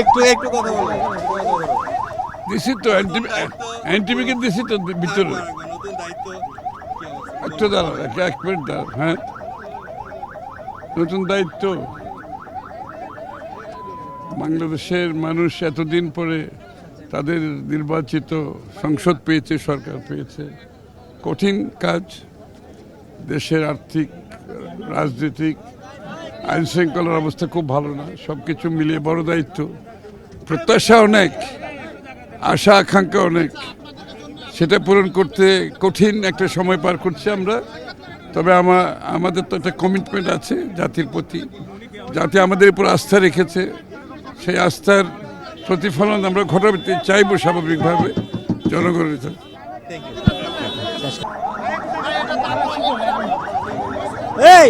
একটু একটু কথা বলো। দিছি তো এনটিভিকে দিছি তো ভিতরে নতুন দায়িত্ব কি অবস্থা? একটু দাঁড়াও এক মিনিট দাঁড়াও হ্যাঁ নতুন দায়িত্ব বাংলাদেশের মানুষ এতদিন পরে তাদের নির্বাচিত সংসদ পেয়েছে সরকার পেয়েছে কঠিন কাজ দেশের আর্থিক রাজনৈতিক আইন শৃঙ্খলার অবস্থা খুব ভালো না সব কিছু মিলিয়ে বড় দায়িত্ব প্রত্যাশা অনেক আশা আকাঙ্ক্ষা অনেক সেটা পূরণ করতে কঠিন একটা সময় পার করছি আমরা তবে আমাদের তো একটা কমিটমেন্ট আছে জাতির প্রতি জাতি আমাদের উপর আস্থা রেখেছে সেই আস্থার প্রতিফলন আমরা ঘটাতে চাইব স্বাভাবিকভাবে জনগণের এই